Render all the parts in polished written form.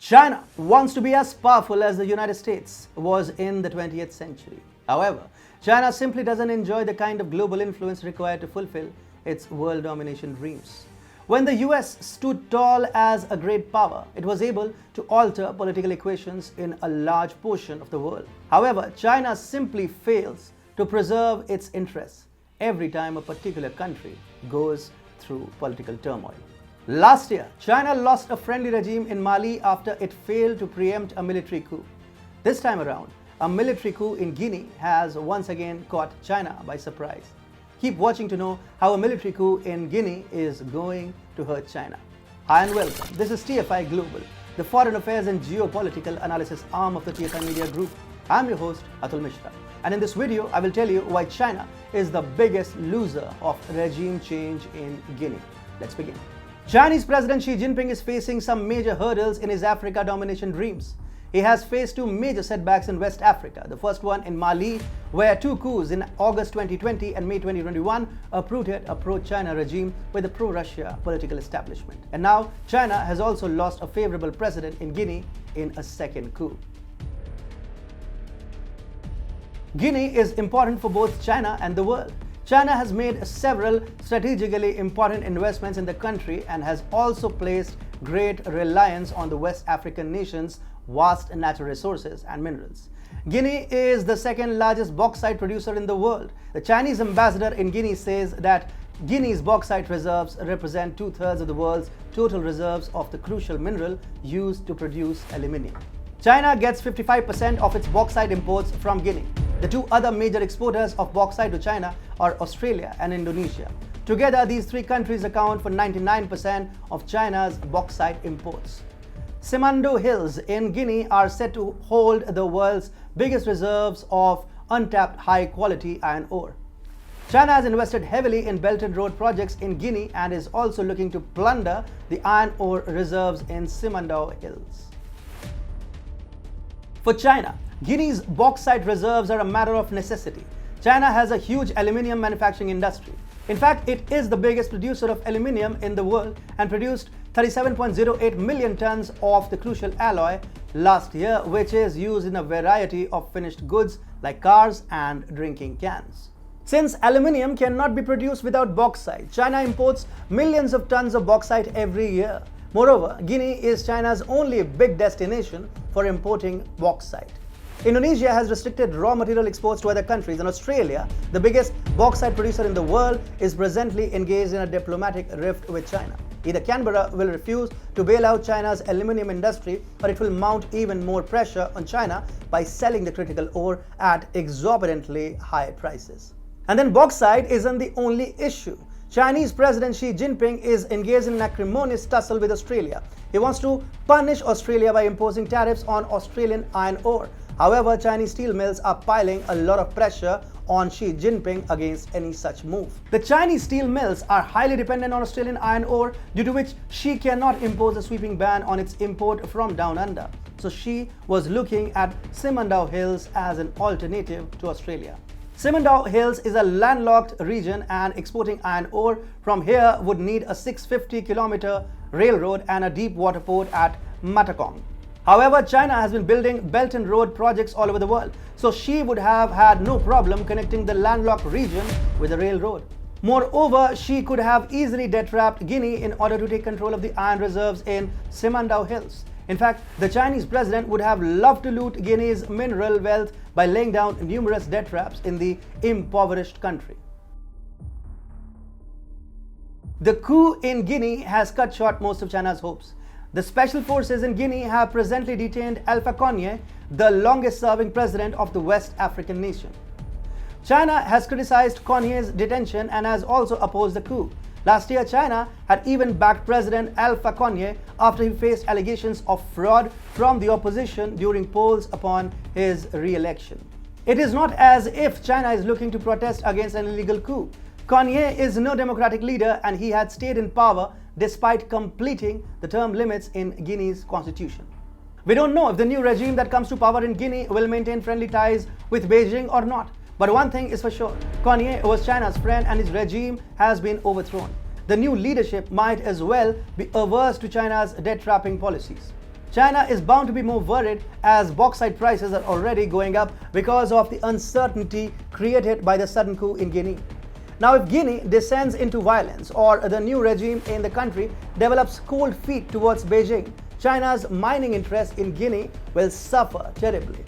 China wants to be as powerful as the United States was in the 20th century. However, China simply doesn't enjoy the kind of global influence required to fulfill its world domination dreams. When the US stood tall as a great power, it was able to alter political equations in a large portion of the world. However, China simply fails to preserve its interests every time a particular country goes through political turmoil. Last year, China lost a friendly regime in Mali after it failed to preempt a military coup. This time around, a military coup in Guinea has once again caught China by surprise. Keep watching to know how a military coup in Guinea is going to hurt China. Hi and welcome. This is TFI Global, the foreign affairs and geopolitical analysis arm of the TFI Media Group. I'm your host, Atul Mishra. And in this video, I will tell you why China is the biggest loser of regime change in Guinea. Let's begin. Chinese President Xi Jinping is facing some major hurdles in his Africa domination dreams. He has faced two major setbacks in West Africa. The first one in Mali, where two coups in August 2020 and May 2021 uprooted a pro-China regime with a pro-Russia political establishment. And now, China has also lost a favorable president in Guinea in a second coup. Guinea is important for both China and the world. China has made several strategically important investments in the country and has also placed great reliance on the West African nation's vast natural resources and minerals. Guinea is the second largest bauxite producer in the world. The Chinese ambassador in Guinea says that Guinea's bauxite reserves represent 2/3 of the world's total reserves of the crucial mineral used to produce aluminium. China gets 55% of its bauxite imports from Guinea. The two other major exporters of bauxite to China are Australia and Indonesia. Together, these three countries account for 99% of China's bauxite imports. Simandou Hills in Guinea are said to hold the world's biggest reserves of untapped high-quality iron ore. China has invested heavily in Belt and Road projects in Guinea and is also looking to plunder the iron ore reserves in Simandou Hills. For China, Guinea's bauxite reserves are a matter of necessity. China has a huge aluminium manufacturing industry. In fact, it is the biggest producer of aluminium in the world and produced 37.08 million tons of the crucial alloy last year, which is used in a variety of finished goods like cars and drinking cans. Since aluminium cannot be produced without bauxite, China imports millions of tons of bauxite every year. Moreover, Guinea is China's only big destination for importing bauxite. Indonesia has restricted raw material exports to other countries, and Australia, the biggest bauxite producer in the world, is presently engaged in a diplomatic rift with China. Either Canberra will refuse to bail out China's aluminium industry, or it will mount even more pressure on China by selling the critical ore at exorbitantly high prices. And then bauxite isn't the only issue. Chinese President Xi Jinping is engaged in an acrimonious tussle with Australia. He wants to punish Australia by imposing tariffs on Australian iron ore. However, Chinese steel mills are piling a lot of pressure on Xi Jinping against any such move. The Chinese steel mills are highly dependent on Australian iron ore, due to which Xi cannot impose a sweeping ban on its import from down under. So Xi was looking at Simandou Hills as an alternative to Australia. Simandou Hills is a landlocked region, and exporting iron ore from here would need a 650-kilometer railroad and a deep water port at Matakong. However, China has been building Belt and Road projects all over the world, so Xi would have had no problem connecting the landlocked region with the railroad. Moreover, Xi could have easily detrapped Guinea in order to take control of the iron reserves in Simandou Hills. In fact, the Chinese president would have loved to loot Guinea's mineral wealth by laying down numerous debt traps in the impoverished country. The coup in Guinea has cut short most of China's hopes. The special forces in Guinea have presently detained Alpha Condé, the longest-serving president of the West African nation. China has criticized Condé's detention and has also opposed the coup. Last year, China had even backed President Alpha Condé after he faced allegations of fraud from the opposition during polls upon his re-election. It is not as if China is looking to protest against an illegal coup. Condé is no democratic leader, and he had stayed in power despite completing the term limits in Guinea's constitution. We don't know if the new regime that comes to power in Guinea will maintain friendly ties with Beijing or not. But one thing is for sure, Condé was China's friend and his regime has been overthrown. The new leadership might as well be averse to China's debt trapping policies. China is bound to be more worried as bauxite prices are already going up because of the uncertainty created by the sudden coup in Guinea. Now, if Guinea descends into violence or the new regime in the country develops cold feet towards Beijing, China's mining interest in Guinea will suffer terribly.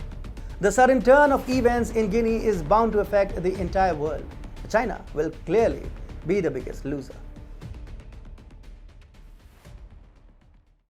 The sudden turn of events in Guinea is bound to affect the entire world. China will clearly be the biggest loser.